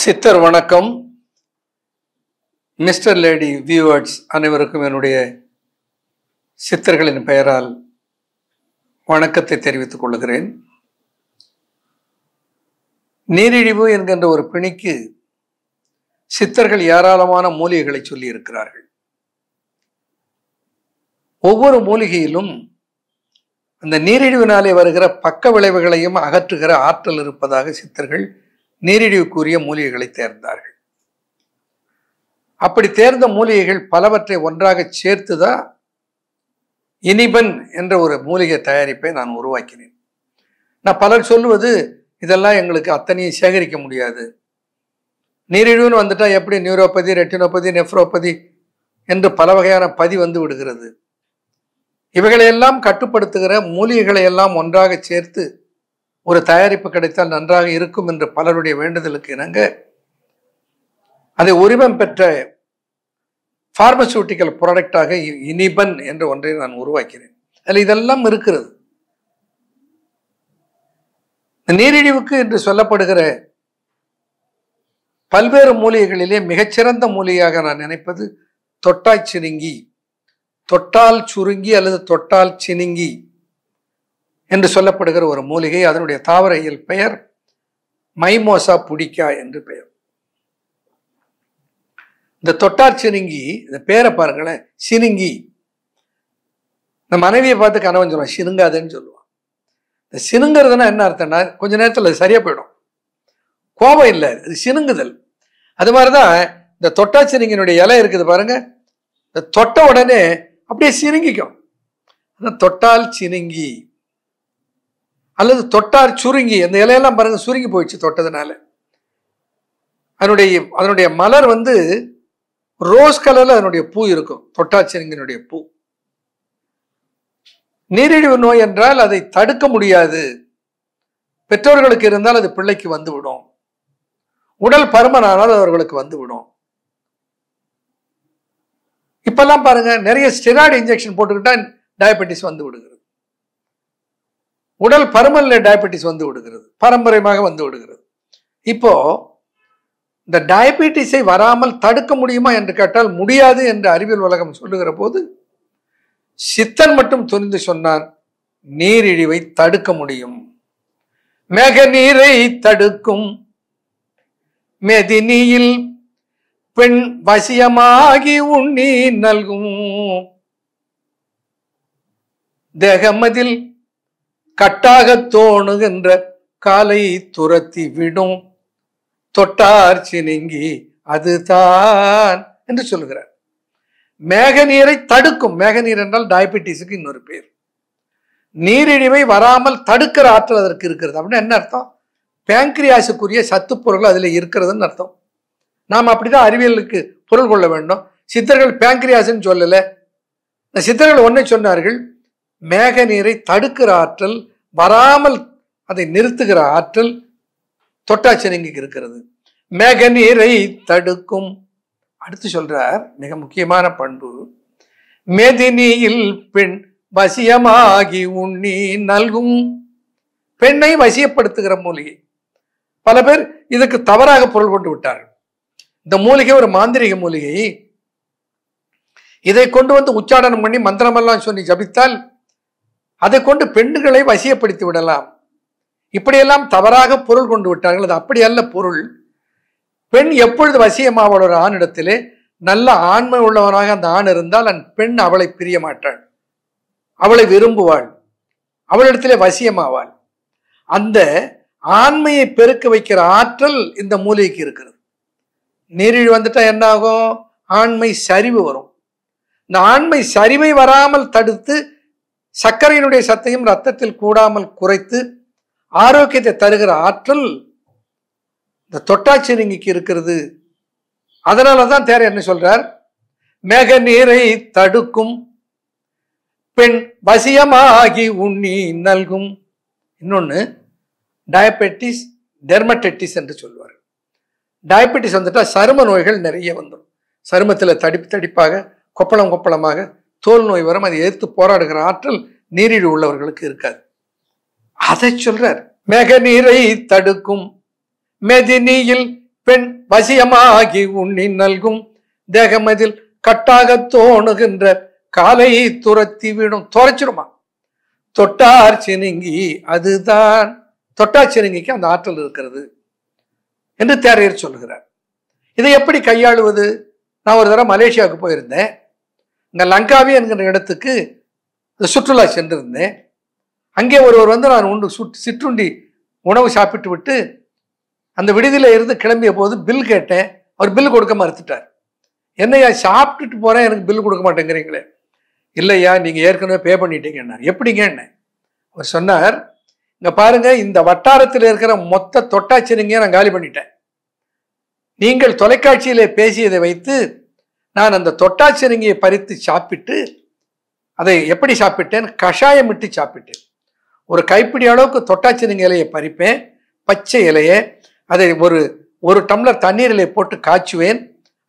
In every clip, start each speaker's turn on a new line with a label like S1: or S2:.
S1: சித்தர் வணக்கம். Mister lady viewers அனைவருக்கும் என்னுடைய சித்தர்களின் பெயரால் வணக்கத்தை தெரிவித்துக் கொள்கிறேன். நீரிழிவு என்கின்ற ஒரு பிணிக்கு சித்தர்கள் ஏராளமான மூலிகைகளை சொல்லி இருக்கிறார்கள். ஒவ்வொரு மூலிகையிலும் அந்த நீரிழிவினாலே வருகிற பக்க விளைவுகளையும் அகற்றுகிற ஆற்றல் இருப்பதாக சித்தர்கள் நீரிழிவுக்குரிய மூலிகைகளை தேர்ந்தார்கள். அப்படி தேர்ந்த மூலிகைகள் பலவற்றை ஒன்றாக சேர்த்துதான் இனிபன் என்ற ஒரு மூலிகை தயாரிப்பை நான் உருவாக்கினேன். நான் பலர் சொல்லுவது இதெல்லாம் எங்களுக்கு அத்தனையும் சேகரிக்க முடியாது, நீரிழிவுன்னு வந்துட்டா எப்படி நியூரோபதி, ரெட்டினோபதி, நெஃப்ரோபதி என்று பல வகையான பதி வந்து விடுகிறது. இவைகளையெல்லாம் கட்டுப்படுத்துகிற மூலிகைகளை எல்லாம் ஒன்றாக சேர்த்து ஒரு தயாரிப்பு கிடைத்தால் நன்றாக இருக்கும் என்று பலருடைய வேண்டுதலுக்கு இணங்க அதை உரிமம் பெற்ற பார்மசூட்டிக்கல் ப்ராடக்டாக இனிபன் என்ற ஒன்றை நான் உருவாக்கினேன். அதில் இதெல்லாம் இருக்கிறது. நீரிழிவுக்கு என்று சொல்லப்படுகிற பல்வேறு மூலிகைகளிலே மிகச்சிறந்த மூலிகையாக நான் நினைப்பது தொட்டாய் சினுங்கி, தொட்டால் சுருங்கி அல்லது தொட்டால் சினுங்கி என்று சொல்லப்படுகிற ஒரு மூலிகை. அதனுடைய தாவர இயல் பெயர் மைமோசா புடிக்கா என்று பெயர். இந்த தொட்டார் சினுங்கி, இந்த பேரை பாருங்களேன், சினுங்கி. இந்த மனைவியை பார்த்து கணவன் சொல்லுவான் சினுங்காதுன்னு சொல்லுவான். இந்த சினுங்கிறதுனா என்ன அர்த்தம்னா கொஞ்ச நேரத்தில் அது சரியா போயிடும், கோபம் இல்லை, அது சினுங்குதல். அது மாதிரிதான் இந்த தொட்டா சினுங்கினுடைய இலை இருக்குது பாருங்க, இந்த தொட்ட உடனே அப்படியே சினுங்கிக்கும். தொட்டால் சினுங்கி அல்லது தொட்டார் சுருங்கி, அந்த இலையெல்லாம் பாருங்க சுருங்கி போயிடுச்சு தொட்டதுனால. அதனுடைய மலர் வந்து ரோஸ் கலர்ல அதனுடைய பூ இருக்கும், தொட்டாச்சினுங்கினுடைய பூ. நீரிழிவு நோய் என்றால் அதை தடுக்க முடியாது. பெற்றோர்களுக்கு இருந்தால் அது பிள்ளைக்கு வந்துவிடும். உடல் பருமனானால் அவர்களுக்கு வந்துவிடும். இப்பெல்லாம் பாருங்க நிறைய ஸ்டெராய்டு இன்ஜெக்ஷன் போட்டுக்கிட்டா டயபெட்டிஸ் வந்து விடுகிறது. உடல் பருமன்ல டயபெட்டிஸ் வந்து விடுகிறது, பாரம்பரியமாக வந்து விடுகிறது. இப்போ இந்த டயபெட்டிஸை வராமல் தடுக்க முடியுமா என்று கேட்டால் முடியாது என்று அறிவியல் உலகம் சொல்லுகிற போது சித்தன் மட்டும் துணிந்து சொன்னார், நீரிழிவை தடுக்க முடியும். மேக நீரை தடுக்கும் மெதினியில் பெண் வசியமாகி உண்ணி நல்கும், தேகமதில் கட்டாக தோணுகின்ற காலை துரத்தி விடும் தொட்டார் சினுங்கி அதுதான் என்று சொல்லுகிறார். மேக நீரை தடுக்கும். மேக நீர் என்றால் டயபெட்டிஸுக்கு இன்னொரு பேர். நீரிழிவை வராமல் தடுக்கிற ஆற்றல் அதற்கு இருக்கிறது. அப்படின்னு என்ன அர்த்தம்? பேங்க்ரியாஸுக்குரிய சத்து பொருள் அதுல இருக்கிறதுன்னு அர்த்தம். நாம் அப்படிதான் அறிவியலுக்கு பொருள் கொள்ள வேண்டும். சித்தர்கள் பேங்க்ரியாஸ்ன்னு சொல்லல. இந்த சித்தர்கள் ஒன்றை சொன்னார்கள், மேக நீரை தடுக்கிற ஆற்றல், வராமல் அதை நிறுத்துகிற ஆற்றல் தொட்டாச்சினுங்கிக்கு இருக்கிறது. மேக நீரை தடுக்கும். அடுத்து சொல்றார் மிக முக்கியமான பண்பு, மெதினியில் பெண் வசியமாகி உண்ணி நல்கும். பெண்ணை வசியப்படுத்துகிற மூலிகை. பல பேர் இதுக்கு தவறாக பொருள் கொண்டு விட்டார்கள். இந்த மூலிகை ஒரு மாந்திரிக மூலிகை. இதை கொண்டு வந்து உச்சாடனம் பண்ணி மந்திரமெல்லாம் சொல்லி ஜபித்தால் அதை கொண்டு பெண்களை வசியப்படுத்தி விடலாம். இப்படியெல்லாம் தவறாக பொருள் கொண்டு விட்டார்கள். அது அப்படி அல்ல பொருள். பெண் எப்பொழுது வசியமாவள் ஒரு ஆணிடத்திலே நல்ல ஆண்மை உள்ளவனாக அந்த ஆண் இருந்தால் அந்த பெண் அவளை பிரிய மாட்டாள், அவளை விரும்புவாள், அவளிடத்திலே வசியமாவாள். அந்த ஆண்மையை பெருக்க வைக்கிற ஆற்றல் இந்த மூலிகைக்கு இருக்கிறது. நீரிழிவு வந்துட்டா என்ன ஆகும்? ஆண்மை சரிவு வரும். இந்த ஆண்மை சரிவை வராமல் தடுத்து சர்க்கரையினுடைய சத்தையும் ரத்தத்தில் கூடாமல் குறைத்து ஆரோக்கியத்தை தருகிற ஆற்றல் இந்த தொட்டாச்சினுங்கிக்கு இருக்கிறது. அதனாலதான் தேர என்ன சொல்றார், மேக நீரை தடுக்கும் பெண் வசியமாகி உண்ணி நல்கும். இன்னொன்னு டயபெட்டிஸ் டெர்மடைட்டிஸ் என்று சொல்வார். டயபெட்டிஸ் வந்துட்டா சரும நோய்கள் நிறைய வந்துடும். சருமத்தில் தடிப்பு தடிப்பாக, கொப்பளம் கொப்பளமாக தோல் நோய் வரும். அதை எதிர்த்து போராடுகிற ஆற்றல் நீரிழிவு உள்ளவர்களுக்கு இருக்காது. அதை சொல்றார், மேக நீரை தடுக்கும் மெதினியில் பெண் வசியமாகி உண்ணி நல்கும் தேகமதில் கட்டாக தோணுகின்ற காலை துரத்தி விடும். தொலைச்சிருமா. தொட்டார் சினுங்கி அதுதான். தொட்டார் சினுங்கிக்கு அந்த ஆற்றல் இருக்கிறது என்று தேரையர் சொல்லுகிறார். இதை எப்படி கையாளுவது? நான் ஒரு தடவை மலேசியாவுக்கு போயிருந்தேன். இங்க லங்காவி என்கிற இடத்துக்கு சுற்றுலா சென்றிருந்தேன். அங்கே ஒருவர் வந்து நான் உண்டு சிற்றுண்டி உணவு சாப்பிட்டு விட்டு அந்த விடுதியில இருந்து கிளம்பிய போது பில் கேட்டேன். அவர் பில் கொடுக்க மறுத்துட்டார். என்னையா சாப்பிட்டுட்டு போறேன், எனக்கு பில் கொடுக்க மாட்டேங்கிறீங்களே? இல்லையா, நீங்க ஏற்கனவே பே பண்ணிட்டீங்க. எப்படிங்க? அவர் சொன்னார், இங்க பாருங்க, இந்த வட்டாரத்தில் இருக்கிற மொத்த தொட்டாச்சினிங்க நான் காலி பண்ணிட்டேன். நீங்கள் தொலைக்காட்சியிலே பேசியதை வைத்து நான் அந்த தொட்டாச்சினிங்கியை பறித்து சாப்பிட்டு, அதை எப்படி சாப்பிட்டேன்? கஷாயம் விட்டு சாப்பிட்டேன். ஒரு கைப்பிடி அளவுக்கு தொட்டாச்சினிங்க இலையை பறிப்பேன், பச்சை இலையை, அதை ஒரு டம்ளர் தண்ணீரிலே போட்டு காய்ச்சுவேன்.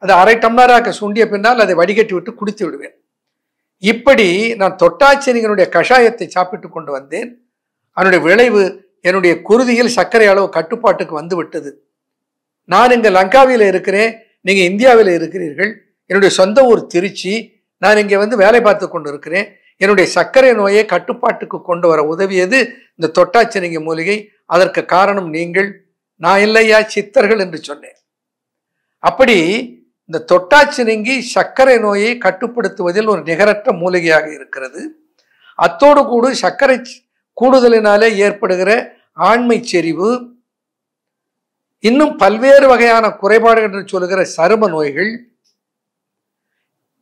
S1: அதை அரை டம்ளராக சுண்டிய பின்னால் அதை வடிகட்டி விட்டு குடித்து விடுவேன். இப்படி நான் தொட்டாச்சினிங்களுடைய கஷாயத்தை சாப்பிட்டு கொண்டு வந்தேன். அதனுடைய விளைவு என்னுடைய குருதியில் சர்க்கரை அளவு கட்டுப்பாட்டுக்கு வந்து விட்டது. நான் இங்கே லங்காவியில் இருக்கிறேன், நீங்க இந்தியாவில் இருக்கிறீர்கள். என்னுடைய சொந்த ஊர் திருச்சி. நான் இங்கே வந்து வேலை பார்த்து கொண்டு இருக்கிறேன். என்னுடைய சர்க்கரை நோயை கட்டுப்பாட்டுக்கு கொண்டு வர உதவியது இந்த தொட்டாச்சினிங்க மூலிகை. அதற்கு காரணம் நீங்கள், நான் இல்லையா, சித்தர்கள் என்று சொன்னேன். அப்படி இந்த தொட்டாச்சினிங்கி சர்க்கரை நோயை கட்டுப்படுத்துவதில் ஒரு நிகரற்ற மூலிகையாக இருக்கிறது. அத்தோடு கூட சர்க்கரை கூடுதலினாலே ஏற்படுகிற ஆண்மை செறிவு, இன்னும் பல்வேறு வகையான குறைபாடுகள் என்று சொல்லுகிற சரும நோய்கள்,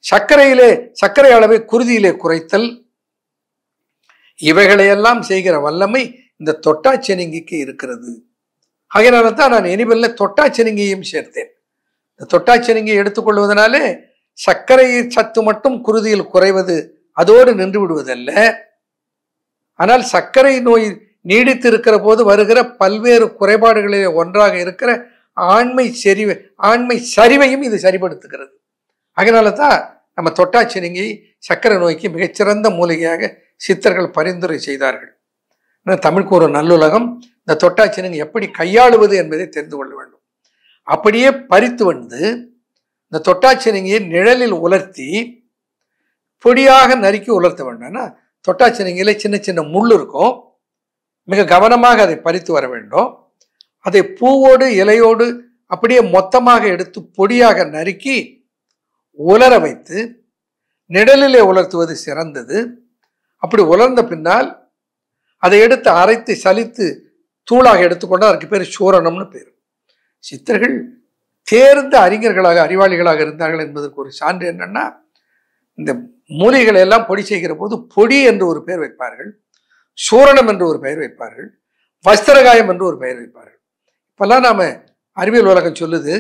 S1: சர்க்கரை அளவை குருதியிலே குறைத்தல், இவைகளையெல்லாம் செய்கிற வல்லமை இந்த தொட்டாச்சினிங்கிக்கு இருக்கிறது. அதனால தான் நான் இனிமேல தொட்டாச்சினிங்கியும் சேர்த்தேன். இந்த தொட்டாச்சினிங்கியை எடுத்துக்கொள்வதனாலே சர்க்கரை சத்து மட்டும் குருதியில் குறைவது அதோடு நின்று விடுவதல்ல. ஆனால் சர்க்கரை நோய் நீடித்து இருக்கிற போது வருகிற பல்வேறு குறைபாடுகளிலே ஒன்றாக இருக்கிற ஆண்மை சரிவையும் இது சரிப்படுத்துகிறது. அதனால தான் நம்ம தொட்டாச்சினிங்கி சர்க்கரை நோய்க்கு மிகச்சிறந்த மூலிகையாக சித்தர்கள் பரிந்துரை செய்தார்கள். தமிழுக்கு ஒரு நல்லுலகம். இந்த தொட்டாச்சினிங்கி எப்படி கையாளுவது என்பதை தெரிந்து கொள்ள வேண்டும். அப்படியே பறித்து வந்து இந்த தொட்டாச்சினிங்கியை நிழலில் உலர்த்தி பொடியாக நறுக்கி உலர்த்த வேண்டும். தொட்டாச்சினிங்கில சின்ன சின்ன முள் இருக்கும். மிக கவனமாக அதை பறித்து வர வேண்டும். அதை பூவோடு இலையோடு அப்படியே மொத்தமாக எடுத்து பொடியாக நறுக்கி உலர வைத்து நிழலிலே உலர்த்துவது சிறந்தது. அப்படி உலர்ந்த பின்னால் அதை எடுத்து அரைத்து சலித்து தூளாக எடுத்துக்கொண்டு அதற்கு பேர் சூரணம்னு பேர். சித்தர்கள் தேர்ந்த அறிஞர்களாக அறிவாளிகளாக இருந்தார்கள் என்பதற்கு ஒரு சான்று என்னன்னா, இந்த மூலிகைகளை எல்லாம் பொடி செய்கிற போது பொடி என்று ஒரு பெயர் வைப்பார்கள், சூரணம் என்று ஒரு பெயர் வைப்பார்கள், வஸ்திரகாயம் என்று ஒரு பெயர் வைப்பார்கள். இப்பெல்லாம் நாம அறிவியல் உலகம் சொல்லுது,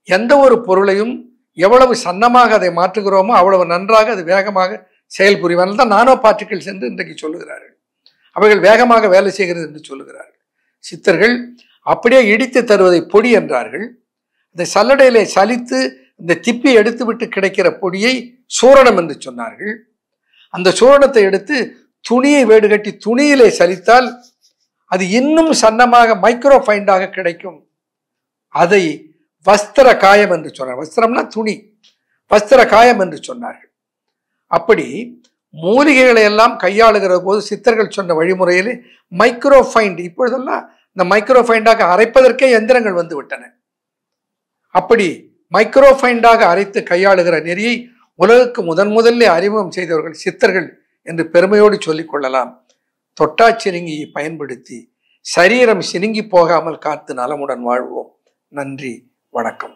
S1: எந்த ஒரு பொருளையும் எவ்வளவு சன்னமாக அதை மாற்றுகிறோமோ அவ்வளவு நன்றாக அது வேகமாக செயல்புரிவார்கள் தான் நானோ பார்ட்டிகிள்ஸ் என்று இன்றைக்கு சொல்லுகிறார்கள். அவைகள் வேகமாக வேலை செய்கிறது என்று சொல்லுகிறார்கள். சித்தர்கள் அப்படியே இடித்து தருவதை பொடி என்றார்கள். இந்த சல்லடையிலே சலித்து இந்த திப்பி எடுத்து விட்டு கிடைக்கிற பொடியை சூரணம் என்று சொன்னார்கள். அந்த சூரணத்தை எடுத்து துணியை வேடு கட்டி துணியிலே சலித்தால் அது இன்னும் சன்னமாக மைக்ரோஃபைண்டாக கிடைக்கும். அதை வஸ்திர காயம் என்று சொன்னார். வஸ்திரம்னா துணி, வஸ்திர காயம் என்று சொன்னார்கள். அப்படி மூலிகைகளை எல்லாம் கையாளுகிற போது சித்தர்கள் சொன்ன வழிமுறையிலே மைக்ரோஃபைண்ட், இப்பொழுதெல்லாம் இந்த மைக்ரோஃபைண்டாக அரைப்பதற்கே எந்திரங்கள் வந்து விட்டன. அப்படி மைக்ரோஃபைண்டாக அரைத்து கையாளுகிற நெறியை உலகுக்கு முதலில் அறிமுகம் செய்தவர்கள் சித்தர்கள் என்று பெருமையோடு சொல்லிக் கொள்ளலாம். தொட்டாச்சினிங்கியை பயன்படுத்தி சரீரம் சினுங்கி போகாமல் காத்து நலமுடன் வாழ்வோம். நன்றி, வணக்கம்.